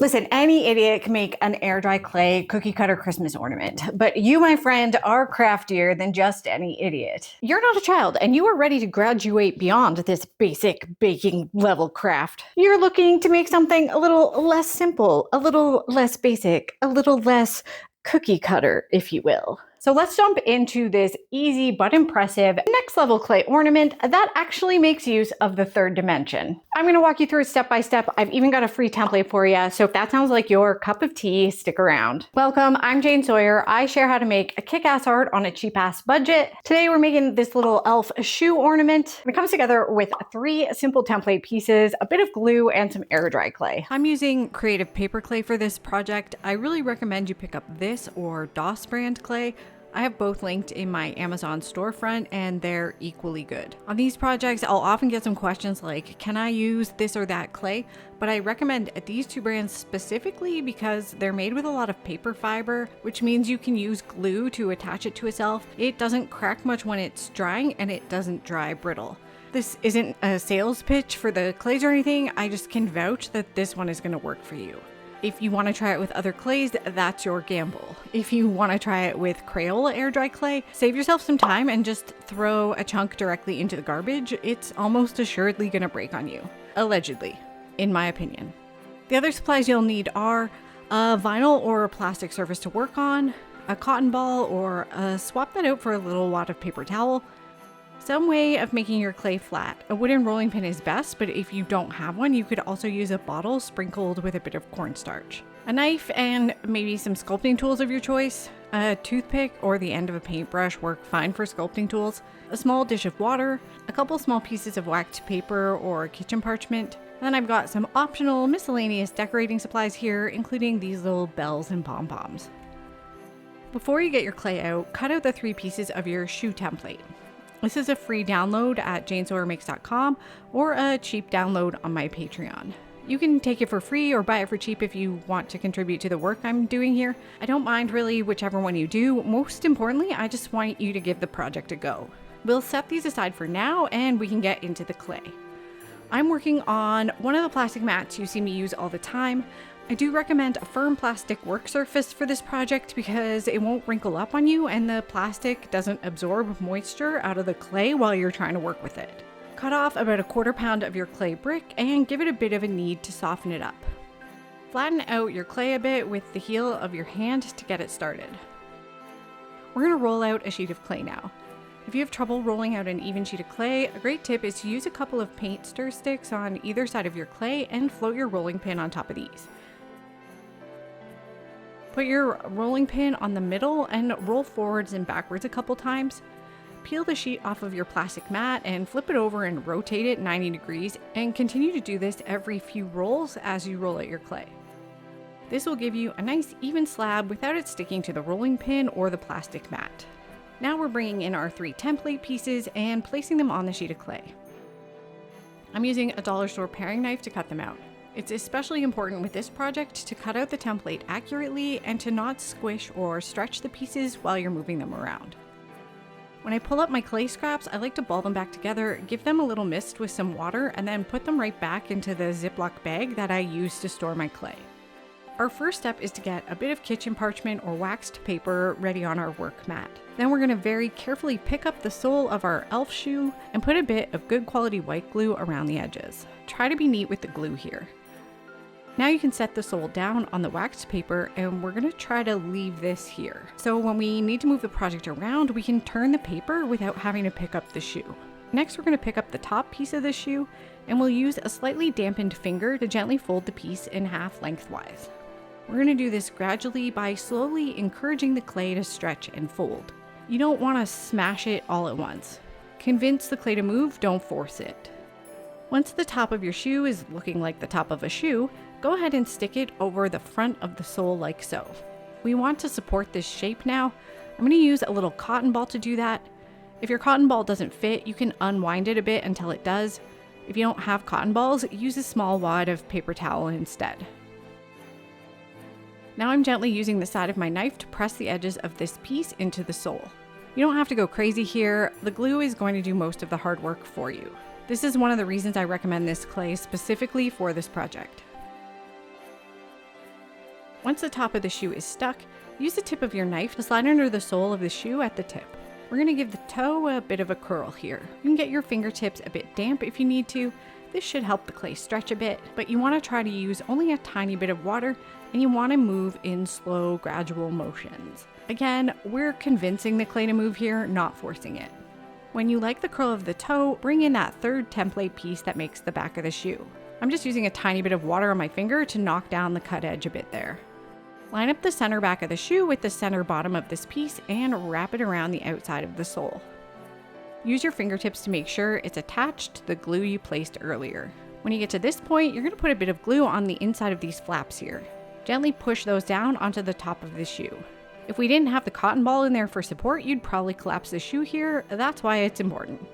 Listen, any idiot can make an air dry clay cookie cutter Christmas ornament, but you, my friend, are craftier than just any idiot. You're not a child, and you are ready to graduate beyond this basic baking level craft. You're looking to make something a little less simple, a little less basic, a little less cookie cutter, if you will. So let's jump into this easy but impressive next level clay ornament that actually makes use of the third dimension. I'm going to walk you through it step by step. I've even got a free template for you, so if that sounds like your cup of tea, stick around. Welcome, I'm Jane Sawyer. I share how to make a kick-ass art on a cheap-ass budget. Today we're making this little elf shoe ornament. It comes together with 3 simple template pieces, a bit of glue, and some air dry clay. I'm using creative paper clay for this project. I really recommend you pick up this or DOS brand clay. I have both linked in my Amazon storefront and they're equally good. On these projects, I'll often get some questions like, can I use this or that clay? But I recommend these 2 brands specifically because they're made with a lot of paper fiber, which means you can use glue to attach it to itself. It doesn't crack much when it's drying and it doesn't dry brittle. This isn't a sales pitch for the clays or anything, I just can vouch that this one is gonna work for you. If you want to try it with other clays, that's your gamble. If you want to try it with Crayola air dry clay, save yourself some time and just throw a chunk directly into the garbage. It's almost assuredly going to break on you. Allegedly, in my opinion. The other supplies you'll need are a vinyl or a plastic surface to work on, a cotton ball, or swap that out for a little wad of paper towel. Some way of making your clay flat. A wooden rolling pin is best, but if you don't have one, you could also use a bottle sprinkled with a bit of cornstarch. A knife and maybe some sculpting tools of your choice. A toothpick or the end of a paintbrush work fine for sculpting tools. A small dish of water, a couple small pieces of waxed paper or kitchen parchment. Then I've got some optional miscellaneous decorating supplies here, including these little bells and pom-poms. Before you get your clay out, cut out the 3 pieces of your shoe template. This is a free download at janesawyermakes.com or a cheap download on my Patreon. You can take it for free or buy it for cheap if you want to contribute to the work I'm doing here. I don't mind really whichever one you do. Most importantly, I just want you to give the project a go. We'll set these aside for now and we can get into the clay. I'm working on one of the plastic mats you see me use all the time. I do recommend a firm plastic work surface for this project because it won't wrinkle up on you and the plastic doesn't absorb moisture out of the clay while you're trying to work with it. Cut off about 1/4 pound of your clay brick and give it a bit of a knead to soften it up. Flatten out your clay a bit with the heel of your hand to get it started. We're going to roll out a sheet of clay now. If you have trouble rolling out an even sheet of clay, a great tip is to use a couple of paint stir sticks on either side of your clay and float your rolling pin on top of these. Put your rolling pin on the middle and roll forwards and backwards a couple times. Peel the sheet off of your plastic mat and flip it over and rotate it 90 degrees and continue to do this every few rolls as you roll out your clay. This will give you a nice even slab without it sticking to the rolling pin or the plastic mat. Now we're bringing in our 3 template pieces and placing them on the sheet of clay. I'm using a dollar store paring knife to cut them out. It's especially important with this project to cut out the template accurately and to not squish or stretch the pieces while you're moving them around. When I pull up my clay scraps, I like to ball them back together, give them a little mist with some water, and then put them right back into the Ziploc bag that I use to store my clay. Our first step is to get a bit of kitchen parchment or waxed paper ready on our work mat. Then we're going to very carefully pick up the sole of our elf shoe and put a bit of good quality white glue around the edges. Try to be neat with the glue here. Now you can set the sole down on the waxed paper and we're going to try to leave this here. So when we need to move the project around, we can turn the paper without having to pick up the shoe. Next, we're going to pick up the top piece of the shoe and we'll use a slightly dampened finger to gently fold the piece in half lengthwise. We're going to do this gradually by slowly encouraging the clay to stretch and fold. You don't want to smash it all at once. Convince the clay to move, don't force it. Once the top of your shoe is looking like the top of a shoe, go ahead and stick it over the front of the sole like so. We want to support this shape now. I'm going to use a little cotton ball to do that. If your cotton ball doesn't fit, you can unwind it a bit until it does. If you don't have cotton balls, use a small wad of paper towel instead. Now I'm gently using the side of my knife to press the edges of this piece into the sole. You don't have to go crazy here. The glue is going to do most of the hard work for you. This is one of the reasons I recommend this clay specifically for this project. Once the top of the shoe is stuck, use the tip of your knife to slide under the sole of the shoe at the tip. We're going to give the toe a bit of a curl here. You can get your fingertips a bit damp if you need to. This should help the clay stretch a bit, but you want to try to use only a tiny bit of water, and you want to move in slow, gradual motions. Again, we're convincing the clay to move here, not forcing it. When you like the curl of the toe, bring in that third template piece that makes the back of the shoe. I'm just using a tiny bit of water on my finger to knock down the cut edge a bit there. Line up the center back of the shoe with the center bottom of this piece and wrap it around the outside of the sole. Use your fingertips to make sure it's attached to the glue you placed earlier. When you get to this point, you're going to put a bit of glue on the inside of these flaps here. Gently push those down onto the top of the shoe. If we didn't have the cotton ball in there for support, you'd probably collapse the shoe here. That's why it's important.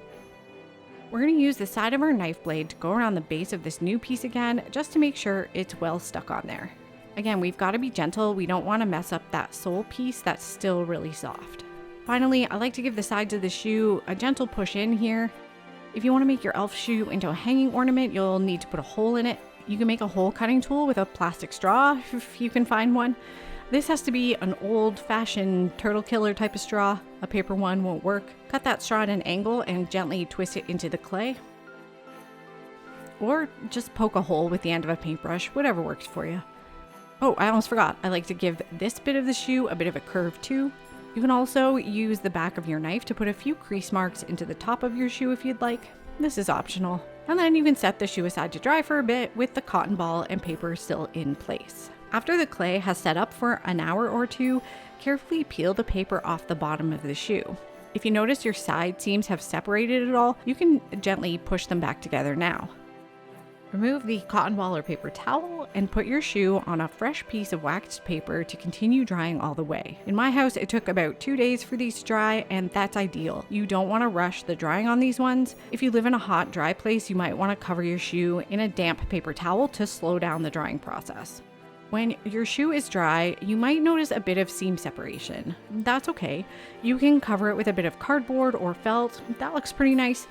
We're going to use the side of our knife blade to go around the base of this new piece again, just to make sure it's well stuck on there. Again, we've got to be gentle. We don't want to mess up that sole piece that's still really soft. Finally, I like to give the sides of the shoe a gentle push in here. If you want to make your elf shoe into a hanging ornament, you'll need to put a hole in it. You can make a hole cutting tool with a plastic straw if you can find one. This has to be an old-fashioned turtle killer type of straw. A paper one won't work. Cut that straw at an angle and gently twist it into the clay. Or just poke a hole with the end of a paintbrush, whatever works for you. Oh, I almost forgot. I like to give this bit of the shoe a bit of a curve too. You can also use the back of your knife to put a few crease marks into the top of your shoe if you'd like. This is optional. And then you can set the shoe aside to dry for a bit with the cotton ball and paper still in place. After the clay has set up for an hour or two, carefully peel the paper off the bottom of the shoe. If you notice your side seams have separated at all, you can gently push them back together now. Remove the cotton ball or paper towel and put your shoe on a fresh piece of waxed paper to continue drying all the way. In my house, it took about 2 days for these to dry, and that's ideal. You don't want to rush the drying on these ones. If you live in a hot, dry place, you might want to cover your shoe in a damp paper towel to slow down the drying process. When your shoe is dry, you might notice a bit of seam separation. That's okay. You can cover it with a bit of cardboard or felt. That looks pretty nice.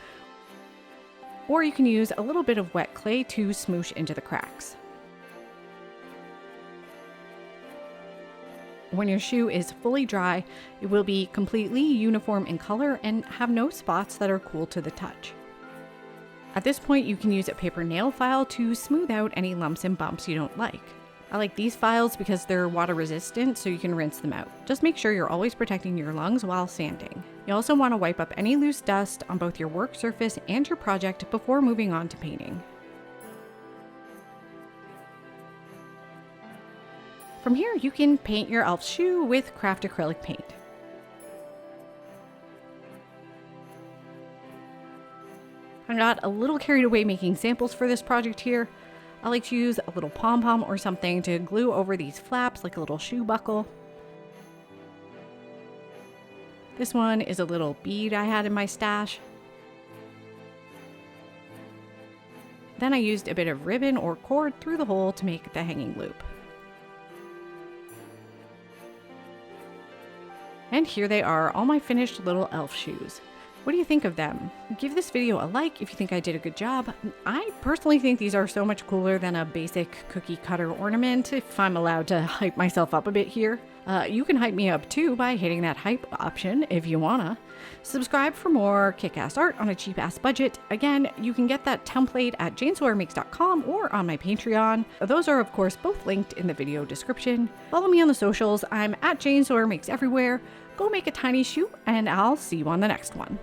Or you can use a little bit of wet clay to smoosh into the cracks. When your shoe is fully dry, it will be completely uniform in color and have no spots that are cool to the touch. At this point, you can use a paper nail file to smooth out any lumps and bumps you don't like. I like these files because they're water resistant, so you can rinse them out. Just make sure you're always protecting your lungs while sanding. You also want to wipe up any loose dust on both your work surface and your project before moving on to painting. From here, you can paint your elf shoe with craft acrylic paint. I got a little carried away making samples for this project here. I like to use a little pom-pom or something to glue over these flaps like a little shoe buckle. This one is a little bead I had in my stash. Then I used a bit of ribbon or cord through the hole to make the hanging loop. And here they are, all my finished little elf shoes. What do you think of them? Give this video a like if you think I did a good job. I personally think these are so much cooler than a basic cookie cutter ornament, if I'm allowed to hype myself up a bit here. You can hype me up too by hitting that hype option if you wanna. Subscribe for more kick-ass art on a cheap-ass budget. Again, you can get that template at janesawyermakes.com or on my Patreon. Those are, of course, both linked in the video description. Follow me on the socials. I'm at janesawyermakes everywhere. Go make a tiny shoe, and I'll see you on the next one.